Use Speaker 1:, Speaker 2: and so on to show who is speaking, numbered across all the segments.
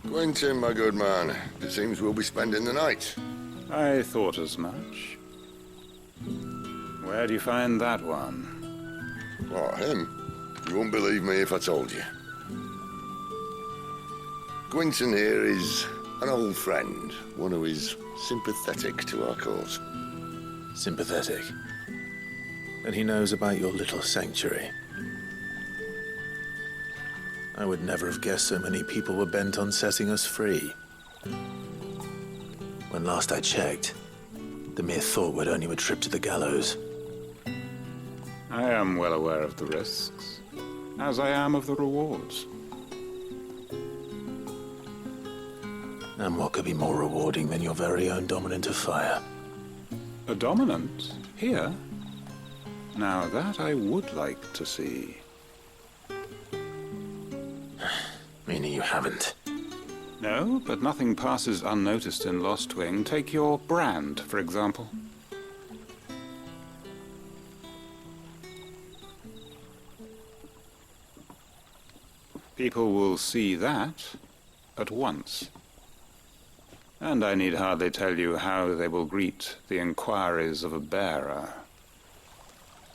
Speaker 1: Quentin, my good man. It seems we'll be spending the night.
Speaker 2: I thought as much. Where do you find that one?
Speaker 1: Oh, him? You wouldn't believe me if I told you. Quentin here is an old friend, one who is sympathetic to our cause.
Speaker 3: Sympathetic? And he knows about your little sanctuary. I would never have guessed so many people were bent on setting us free. When last I checked, the mere thought would earn you a trip to the gallows.
Speaker 2: I am well aware of the risks, as I am of the rewards.
Speaker 3: And what could be more rewarding than your very own dominant of fire?
Speaker 2: A dominant? Here? Now that I would like to see.
Speaker 3: Meaning you haven't?
Speaker 2: No, but nothing passes unnoticed in Lost Wing. Take your brand, for example. People will see that at once. And I need hardly tell you how they will greet the inquiries of a bearer.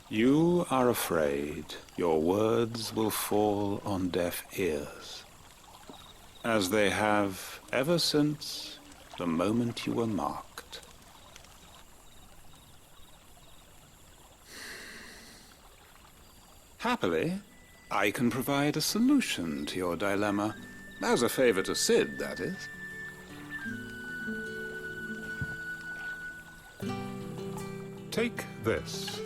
Speaker 2: You are afraid your words will fall on deaf ears, as they have ever since the moment you were marked. Happily, I can provide a solution to your dilemma, as a favor to Sid, that is. Take this.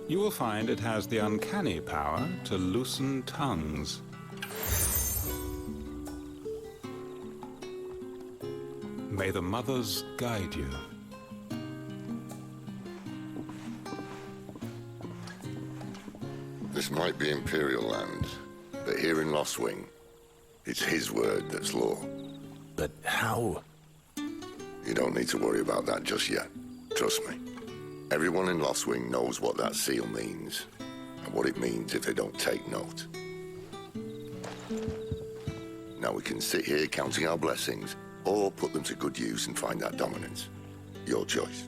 Speaker 2: You will find it has the uncanny power to loosen tongues. May the mothers guide you.
Speaker 1: This might be Imperial land, but here in Lost Wing, it's his word that's law.
Speaker 3: But how?
Speaker 1: You don't need to worry about that just yet. Trust me. Everyone in Lost Wing knows what that seal means, and what it means if they don't take note. Now we can sit here counting our blessings, or put them to good use and find that dominance. Your choice.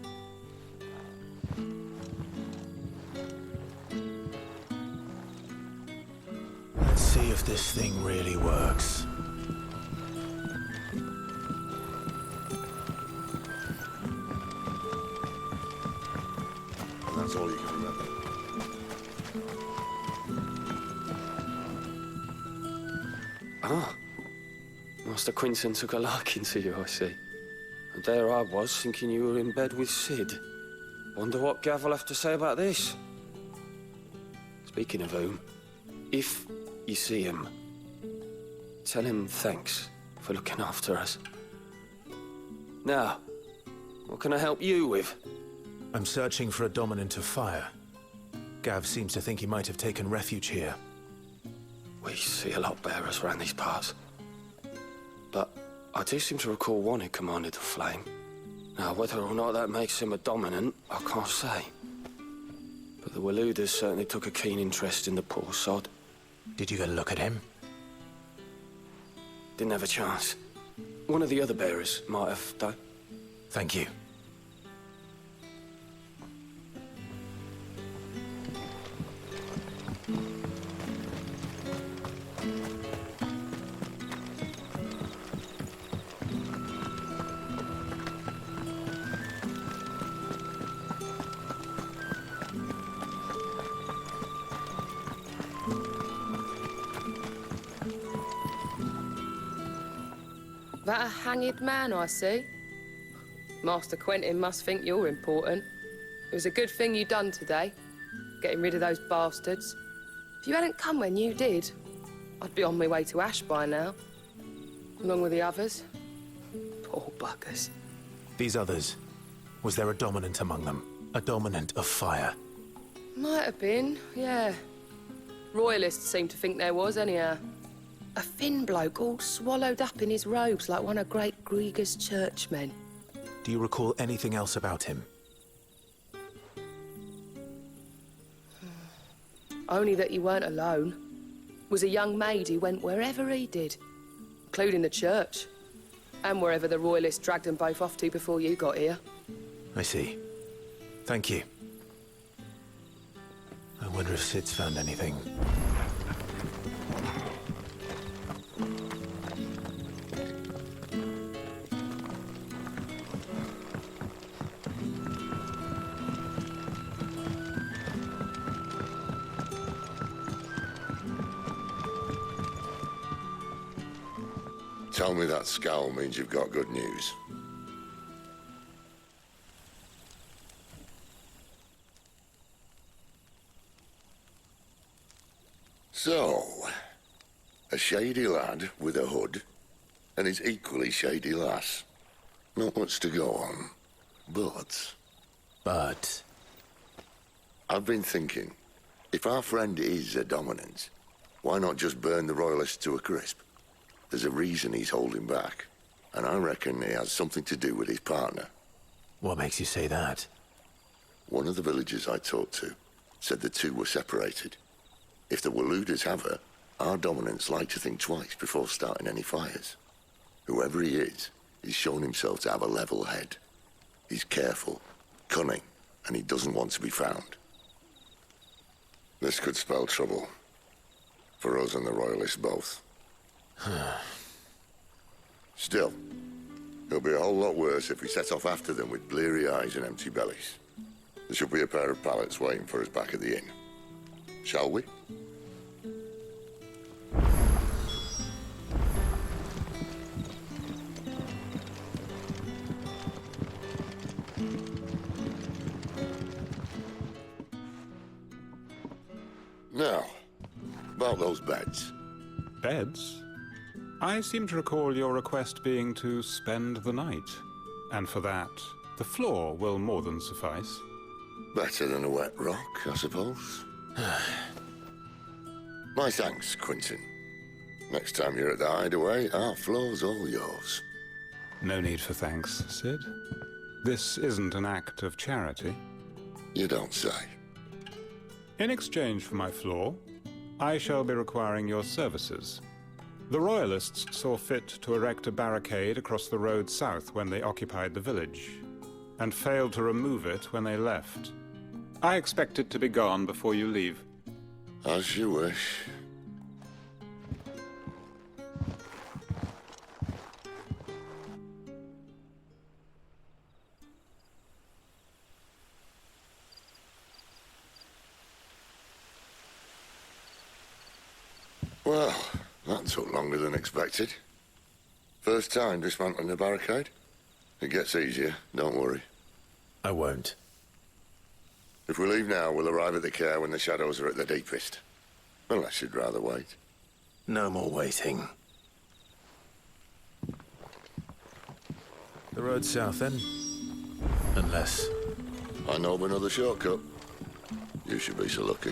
Speaker 3: Let's see if this thing really works.
Speaker 1: That's all you can remember.
Speaker 4: Ah. Master Quinton took a liking to you, I see. And there I was, thinking you were in bed with Sid. Wonder what Gav will have to say about this. Speaking of whom, if you see him, tell him thanks for looking after us. Now, what can I help you with?
Speaker 3: I'm searching for a dominant of fire. Gav seems to think he might have taken refuge here.
Speaker 4: We see a lot bearers around these parts. But I do seem to recall one who commanded the flame. Now, whether or not that makes him a dominant, I can't say. But the Waluders certainly took a keen interest in the poor sod.
Speaker 3: Did you get a look at him?
Speaker 4: Didn't have a chance. One of the other bearers might have, though.
Speaker 3: Thank you.
Speaker 5: That a hanged man, I see. Master Quentin must think you're important. It was a good thing you done today, getting rid of those bastards. If you hadn't come when you did, I'd be on my way to Ash by now, along with the others. Poor buggers.
Speaker 3: These others, was there a dominant among them? A dominant of fire?
Speaker 5: Might have been, yeah. Royalists seem to think there was, anyhow. A thin bloke all swallowed up in his robes like one of Great Grieger's churchmen.
Speaker 3: Do you recall anything else about him?
Speaker 5: Only that he weren't alone. Was a young maid who went wherever he did. including the church. And wherever the Royalists dragged them both off to before you got here.
Speaker 3: I see. Thank you. I wonder if Sid's found anything.
Speaker 1: Tell me that scowl means you've got good news. So, a shady lad with a hood, and his equally shady lass. Not much to go on, but...
Speaker 3: But...
Speaker 1: I've been thinking, if our friend is a dominant, why not just burn the Royalists to a crisp? There's a reason he's holding back, and I reckon he has something to do with his partner.
Speaker 3: What makes you say that?
Speaker 1: One of the villagers I talked to said the two were separated. If the Waluders have her, our dominants like to think twice before starting any fires. Whoever he is, he's shown himself to have a level head. He's careful, cunning, and he doesn't want to be found. This could spell trouble. For us and the Royalists both. Still, it'll be a whole lot worse if we set off after them with bleary eyes and empty bellies. There should be a pair of pallets waiting for us back at the inn. Shall we? Now, about those beds.
Speaker 2: Beds? I seem to recall your request being to spend the night. And for that, the floor will more than suffice.
Speaker 1: Better than a wet rock, I suppose. My thanks, Quentin. Next time you're at the hideaway, our floor's all yours.
Speaker 2: No need for thanks, Sid. This isn't an act of charity.
Speaker 1: You don't say.
Speaker 2: In exchange for my floor, I shall be requiring your services. The Royalists saw fit to erect a barricade across the road south when they occupied the village, and failed to remove it when they left. I expect it to be gone before you leave.
Speaker 1: As you wish. Well, that took longer than expected. First time dismantling the barricade? It gets easier, don't worry.
Speaker 3: I won't.
Speaker 1: If we leave now, we'll arrive at the care when the shadows are at their deepest. Unless you'd rather wait.
Speaker 3: No more waiting. The road south, then? Unless...
Speaker 1: I know of another shortcut. You should be so lucky.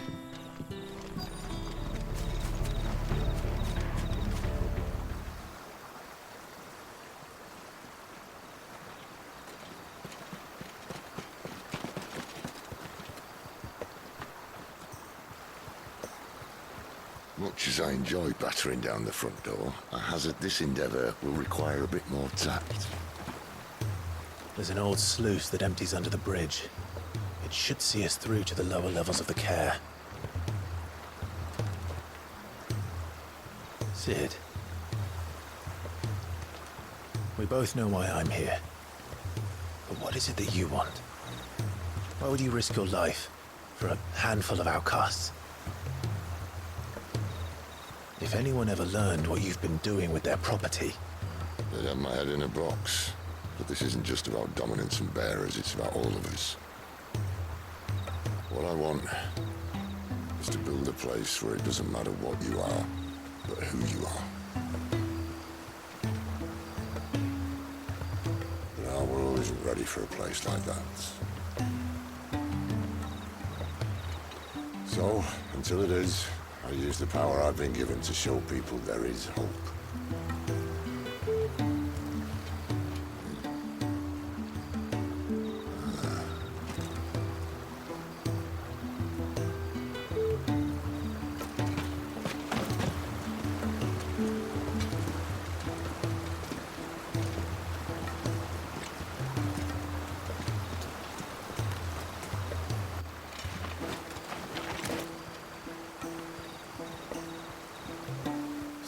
Speaker 1: Much as I enjoy battering down the front door, I hazard this endeavour will require a bit more tact.
Speaker 3: There's an old sluice that empties under the bridge. It should see us through to the lower levels of the care. Sid. We both know why I'm here. But what is it that you want? Why would you risk your life for a handful of outcasts? If anyone ever learned what you've been doing with their property...
Speaker 1: They'd have my head in a box. But this isn't just about dominance and bearers, it's about all of us. What I want is to build a place where it doesn't matter what you are, but who you are. But our world isn't ready for a place like that. So, until it is, I use the power I've been given to show people there is hope.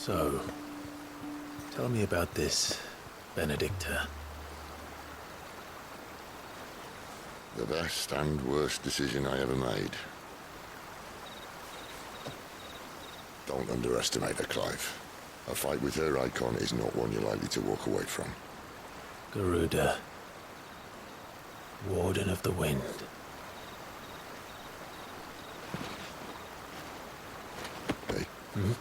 Speaker 3: So, tell me about this Benedicta.
Speaker 1: The best and worst decision I ever made. Don't underestimate her, Clive. A fight with her icon is not one you're likely to walk away from.
Speaker 3: Garuda. Warden of the Wind.
Speaker 1: Hey?
Speaker 3: Hmm?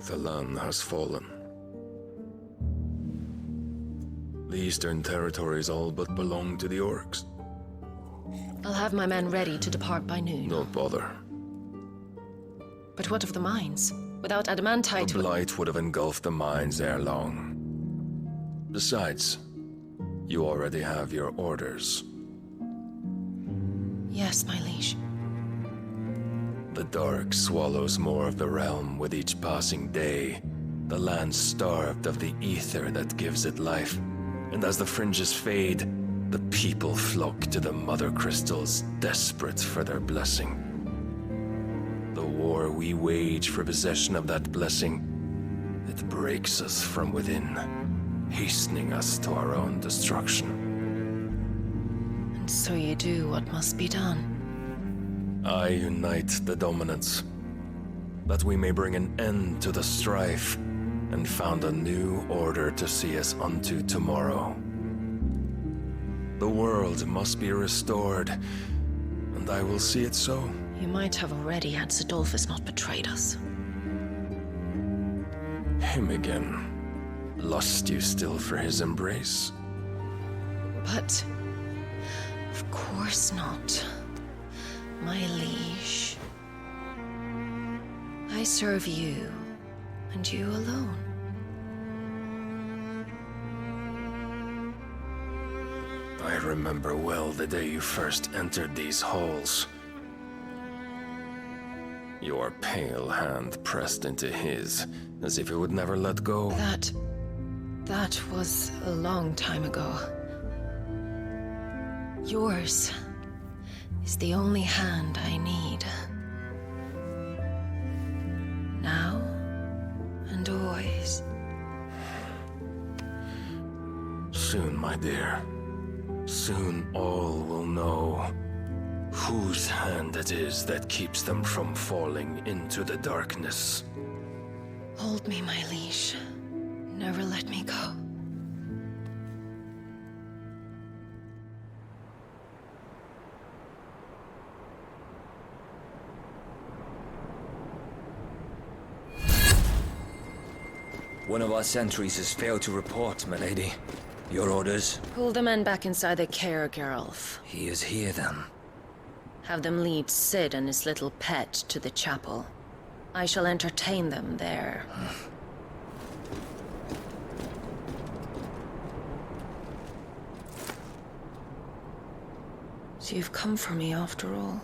Speaker 6: The land has fallen. The Eastern Territories all but belong to the Orcs.
Speaker 7: I'll have my men ready to depart by noon.
Speaker 6: Don't bother.
Speaker 7: But what of the mines? Without adamantite...
Speaker 6: The blight would have engulfed the mines ere long. Besides, you already have your orders.
Speaker 7: Yes, my liege.
Speaker 6: The dark swallows more of the realm with each passing day. The land starved of the ether that gives it life. And as the fringes fade, the people flock to the mother crystals, desperate for their blessing. The war we wage for possession of that blessing, it breaks us from within, hastening us to our own destruction.
Speaker 7: And so you do what must be done.
Speaker 6: I unite the dominants, that we may bring an end to the strife, and found a new order to see us unto tomorrow. The world must be restored, and I will see it so.
Speaker 7: You might have already had Sidolphus not betrayed us.
Speaker 6: Him again. Lust you still for his embrace?
Speaker 7: But... of course not. My liege. I serve you, and you alone.
Speaker 6: I remember well the day you first entered these halls. Your pale hand pressed into his, as if it would never let go.
Speaker 7: That was a long time ago. Yours is the only hand I need. Now and always.
Speaker 6: Soon, my dear. Soon all will know whose hand it is that keeps them from falling into the darkness.
Speaker 7: Hold me, my liege. Never let me go.
Speaker 8: One of our sentries has failed to report, milady. Your orders?
Speaker 7: Pull the men back inside their care, Geralf.
Speaker 8: He is here, then.
Speaker 7: Have them lead Sid and his little pet to the chapel. I shall entertain them there. So you've come for me after all.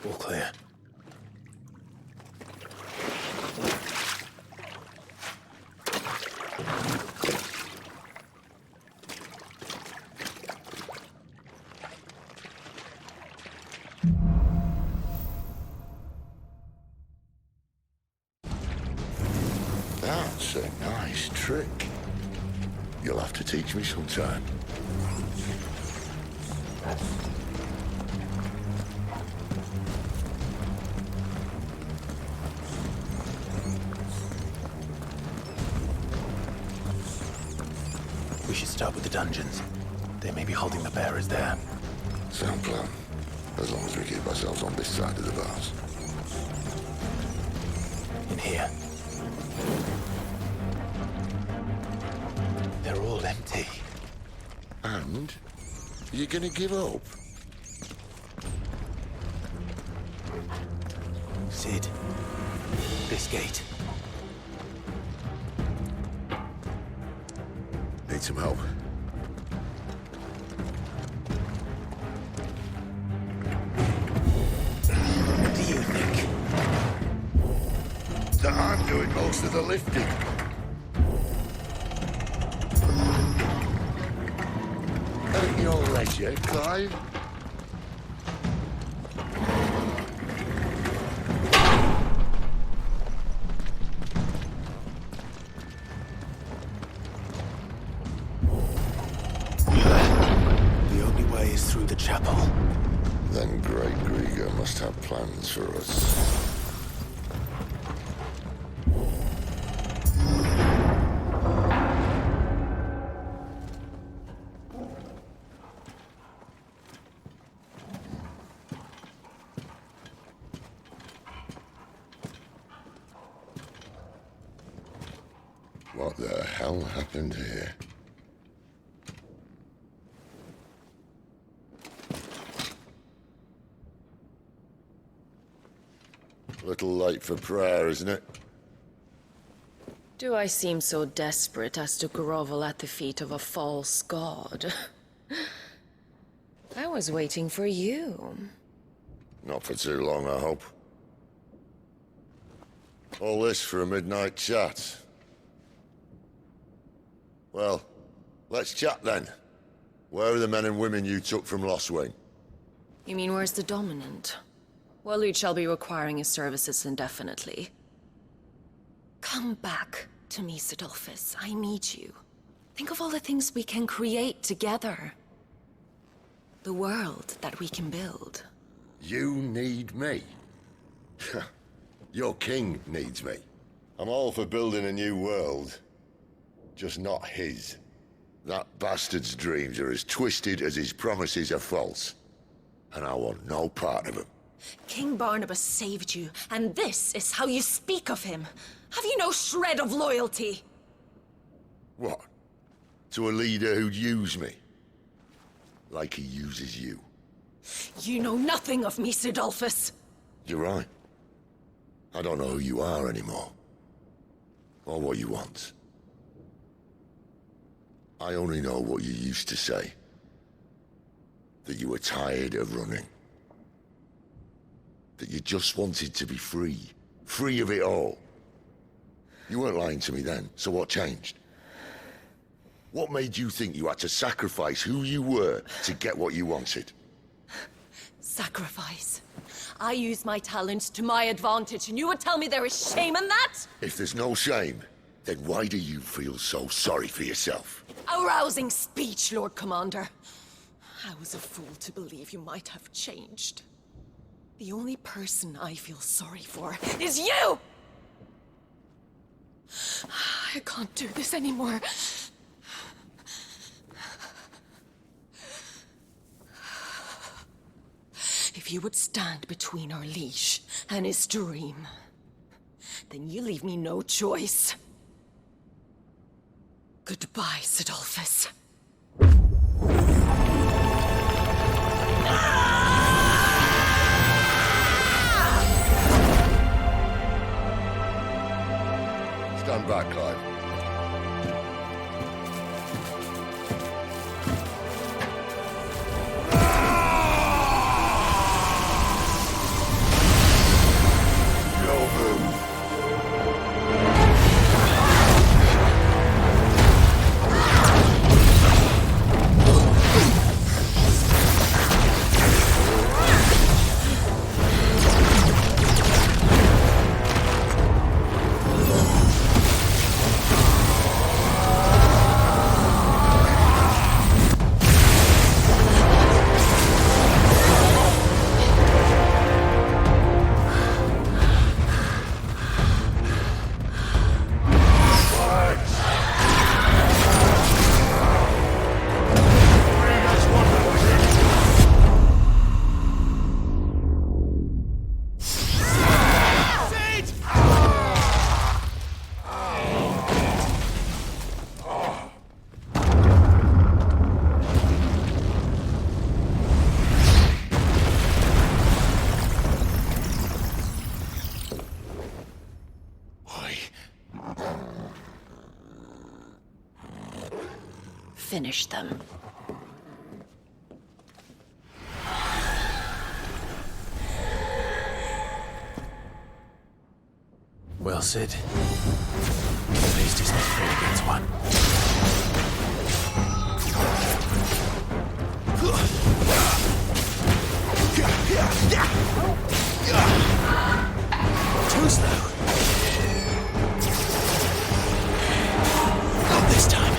Speaker 3: All clear.
Speaker 1: That's a nice trick. You'll have to teach me sometime.
Speaker 3: We should start with the dungeons. They may be holding the bearers there.
Speaker 1: Sound plan. As long as we keep ourselves on this side of the bars.
Speaker 3: In here. They're all empty.
Speaker 1: And? You're gonna give up?
Speaker 3: Sid. This gate.
Speaker 1: Need some help.
Speaker 3: What do you think?
Speaker 1: That I'm doing most of the lifting. At your leisure, Clive.
Speaker 3: The only way is through the chapel.
Speaker 1: Then Great Grieger must have plans for us. What the hell happened here? Little late for prayer, isn't it?
Speaker 7: Do I seem so desperate as to grovel at the feet of a false god? I was waiting for you.
Speaker 1: Not for too long, I hope. All this for a midnight chat. Well, let's chat then. Where are the men and women you took from Lost Wing?
Speaker 7: You mean where's the dominant? Waloed shall be requiring his services indefinitely. Come back to me, Sidolphus. I need you. Think of all the things we can create together. The world that we can build.
Speaker 1: You need me? Your king needs me. I'm all for building a new world. Just not his. That bastard's dreams are as twisted as his promises are false. And I want no part of them.
Speaker 7: King Barnabas saved you, and this is how you speak of him. Have you no shred of loyalty?
Speaker 1: What? To a leader who'd use me? Like he uses you.
Speaker 7: You know nothing of me, Sidolphus.
Speaker 1: You're right. I don't know who you are anymore. Or what you want. I only know what you used to say. That you were tired of running. That you just wanted to be free. Free of it all. You weren't lying to me then, so what changed? What made you think you had to sacrifice who you were to get what you wanted?
Speaker 7: Sacrifice. I use my talents to my advantage, and you would tell me there is shame in that?
Speaker 1: If there's no shame, then why do you feel so sorry for yourself?
Speaker 7: Arousing speech, Lord Commander. I was a fool to believe you might have changed. The only person I feel sorry for is you! I can't do this anymore. If you would stand between our liege and his dream, then you leave me no choice. Goodbye, Sidolphus.
Speaker 1: Stand back, Clive. No move.
Speaker 7: finish them.
Speaker 3: Well, Sid. At least he's not afraid against one. Too slow. Not this time.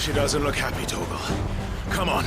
Speaker 3: She doesn't look happy, Torgal. Come on.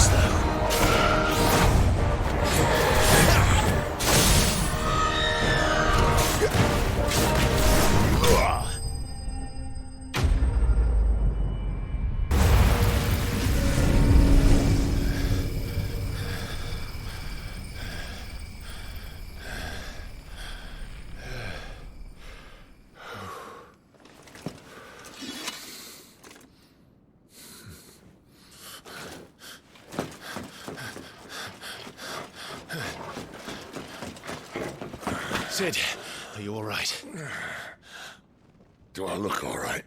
Speaker 3: slow. Sid, are you all right?
Speaker 1: Do I look all right?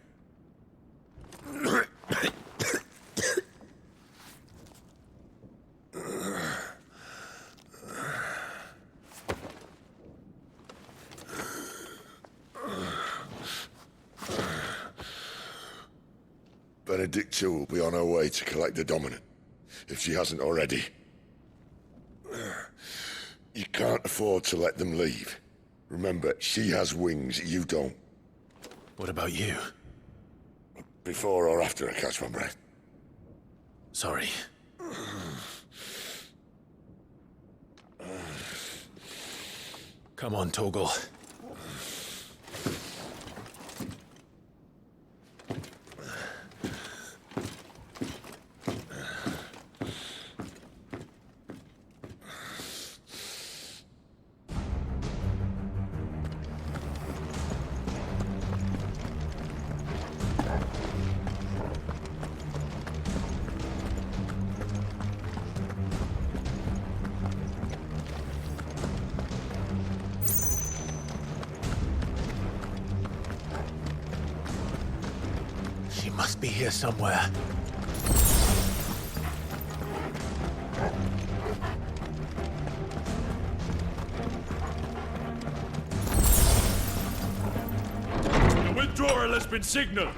Speaker 1: Benedicta will be on her way to collect the Dominant, if she hasn't already. You can't afford to let them leave. Remember, she has wings, you don't.
Speaker 3: What about you?
Speaker 1: Before or after I catch my breath?
Speaker 3: Sorry. Come on, Torgal. She must be here somewhere.
Speaker 9: The withdrawal has been signaled.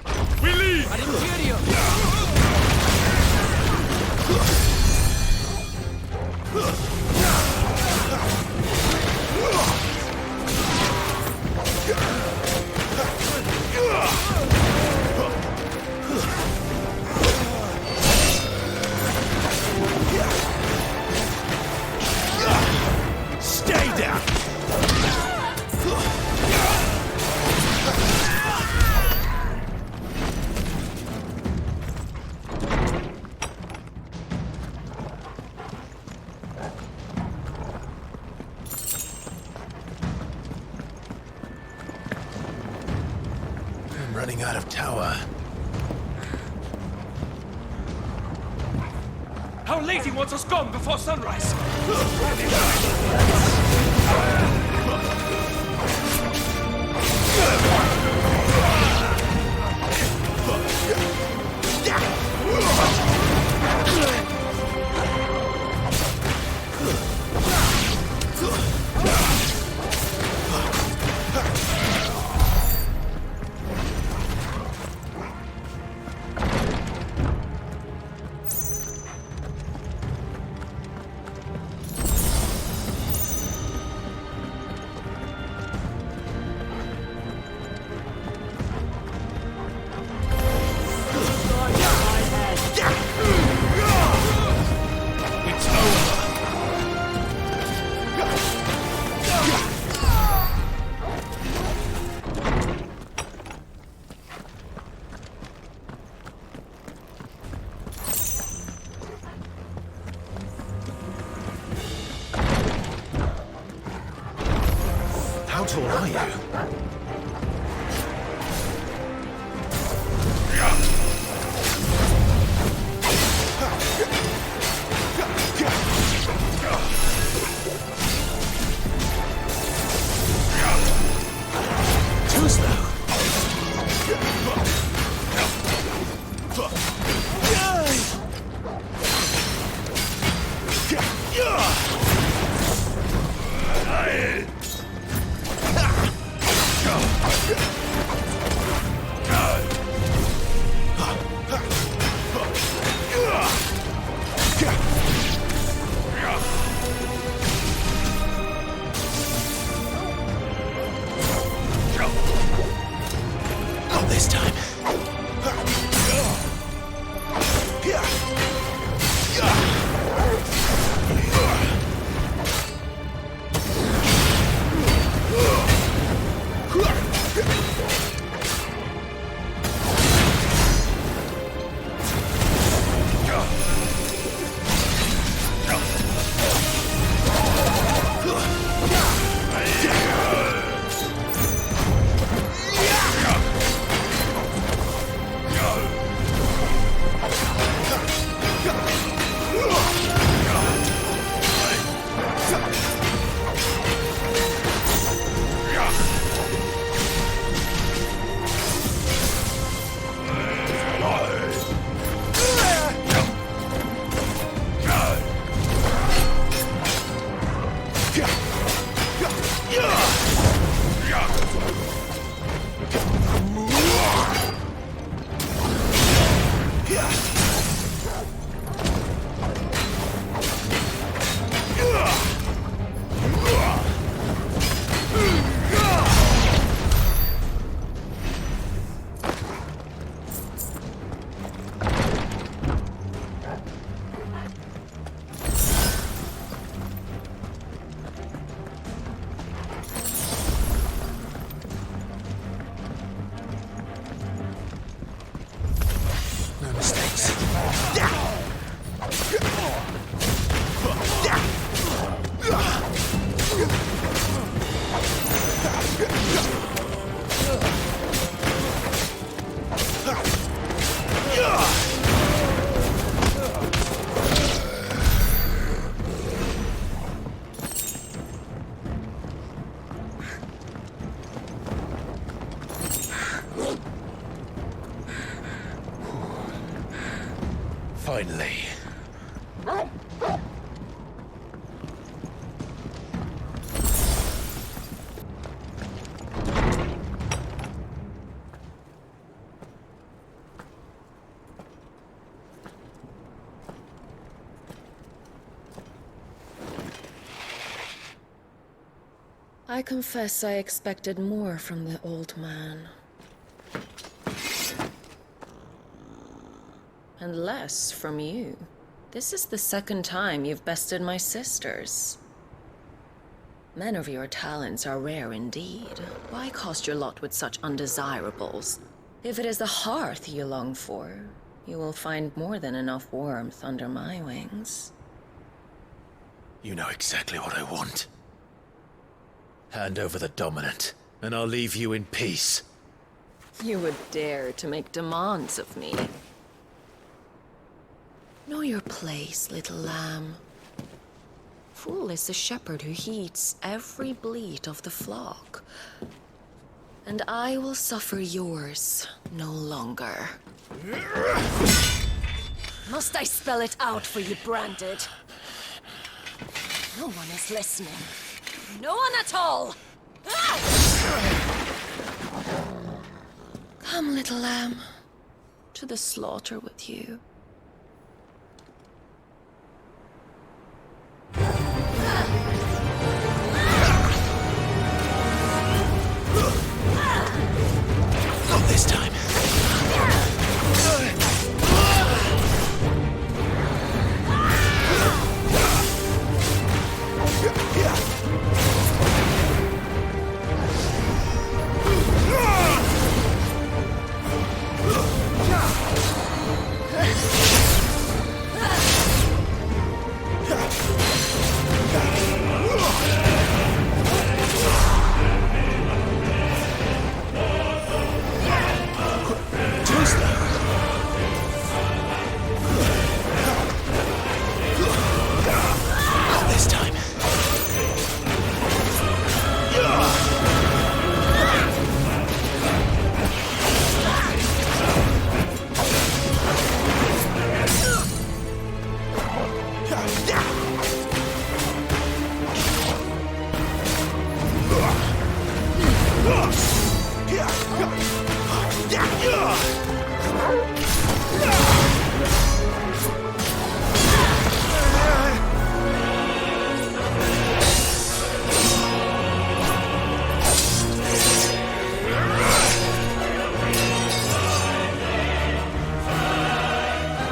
Speaker 9: We leave!
Speaker 8: I didn't hear you!
Speaker 3: Stay down! I'm running out of tower.
Speaker 9: Our lady wants us gone before sunrise!
Speaker 3: How tall are you? Too slow.
Speaker 7: I confess I expected more from the old man. And less from you. This is the second time you've bested my sisters. Men of your talents are rare indeed. Why cast your lot with such undesirables? If it is the hearth you long for, you will find more than enough warmth under my wings.
Speaker 3: You know exactly what I want. Hand over the dominant, and I'll leave you in peace.
Speaker 7: You would dare to make demands of me. Know your place, little lamb. Fool is the shepherd who heeds every bleat of the flock. And I will suffer yours no longer. Must I spell it out for you, Branded? No one is listening. No one at all! Come, little lamb, to the slaughter with you.
Speaker 3: Not this time.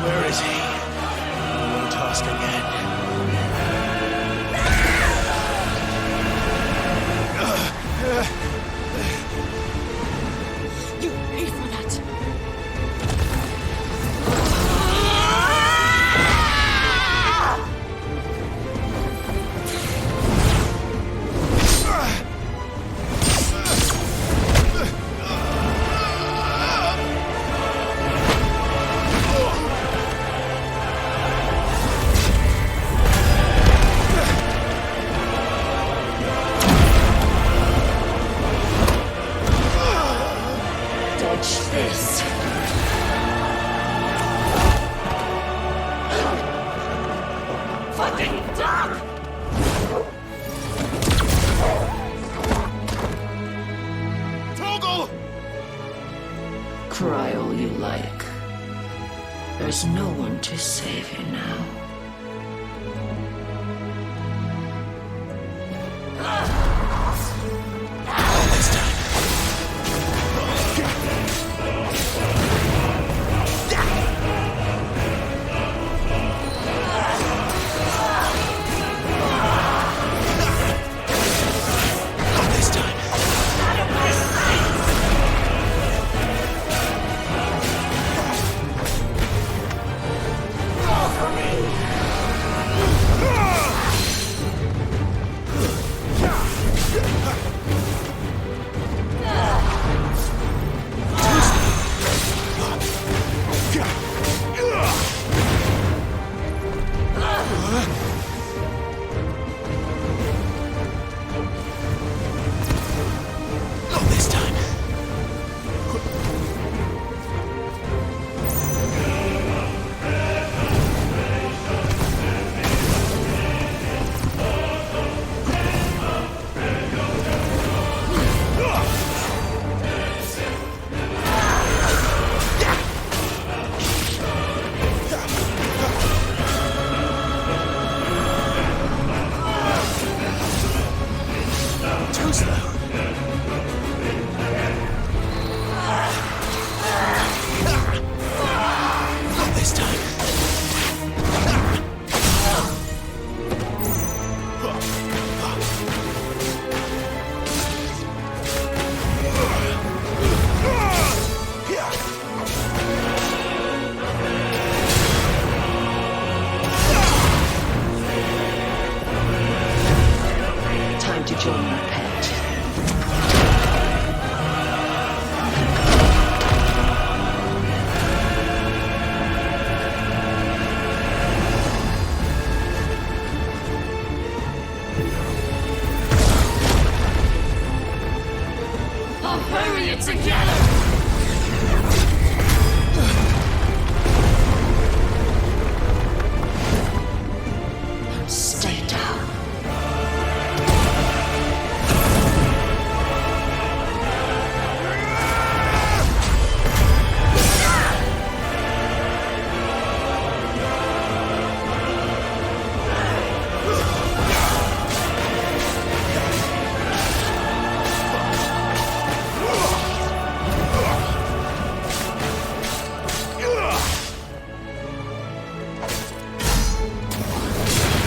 Speaker 3: Where is he? One task again.
Speaker 7: You paid for that! Dodge this! Fucking dog!
Speaker 3: Toggle!
Speaker 7: Cry all you like. There's no one to save you now.
Speaker 3: This time. This time.
Speaker 7: Fall for me!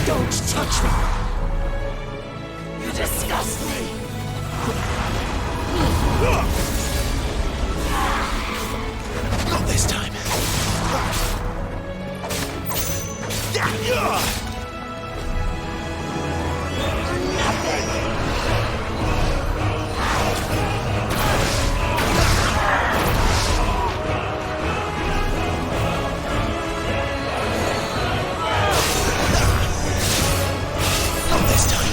Speaker 3: Don't touch me! You disgust me! Not this time. Not this time.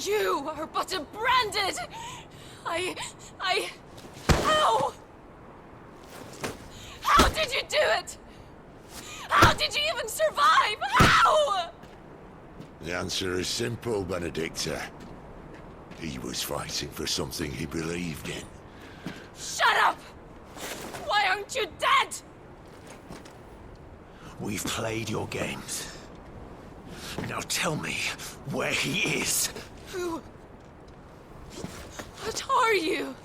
Speaker 7: You are but a branded... How? How did you do it? How did you even survive? How?
Speaker 10: The answer is simple, Benedicta. He was fighting for something he believed in.
Speaker 7: Shut up! Why aren't you dead?
Speaker 3: We've played your games. Now tell me where he is.
Speaker 7: Who? What are you?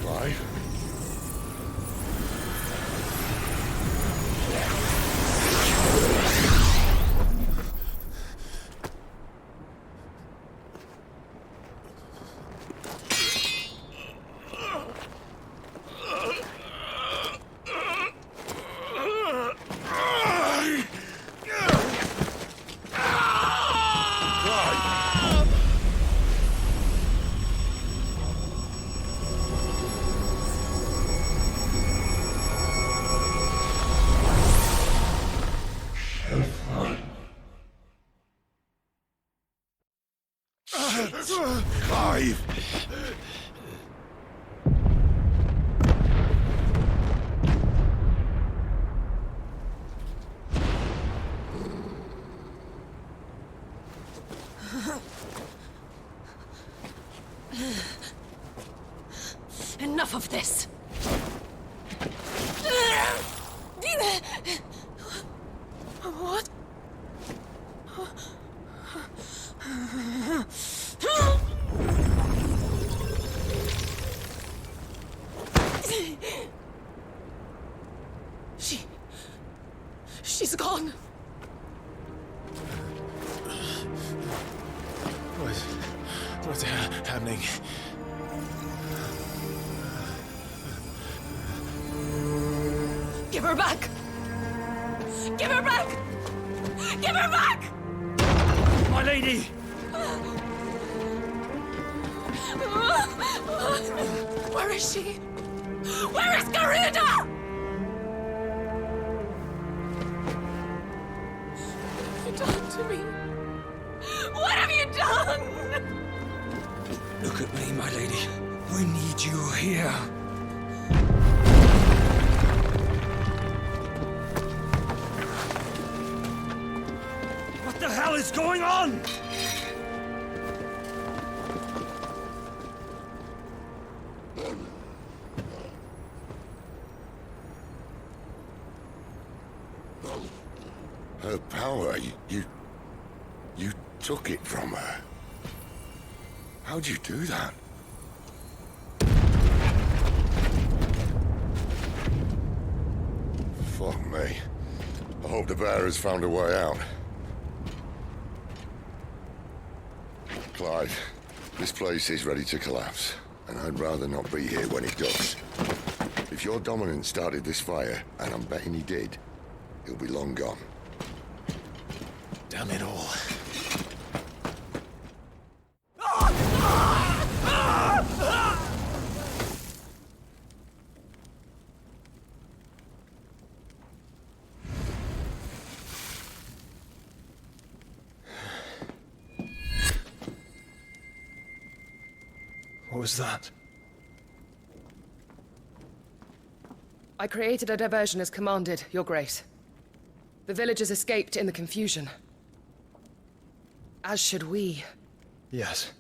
Speaker 1: Clive?
Speaker 10: Clive!
Speaker 7: Enough of this! What? She's gone.
Speaker 3: What's happening?
Speaker 7: Give her back! Give her back! Give her back!
Speaker 8: My lady!
Speaker 7: Where is she? Where is Garuda? What have you done to me? What have you done?
Speaker 8: Look at me, my lady. We need you here. What the hell is going on?
Speaker 1: Her power, you took it from her. How'd you do that? Fuck me. I hope the bearer's found a way out. Clive, this place is ready to collapse, and I'd rather not be here when it does. If your dominant started this fire, and I'm betting he did, he'll be long gone.
Speaker 3: Damn it all. What was that?
Speaker 5: I created a diversion as commanded, Your Grace. The villagers escaped in the confusion. As should we.
Speaker 3: Yes.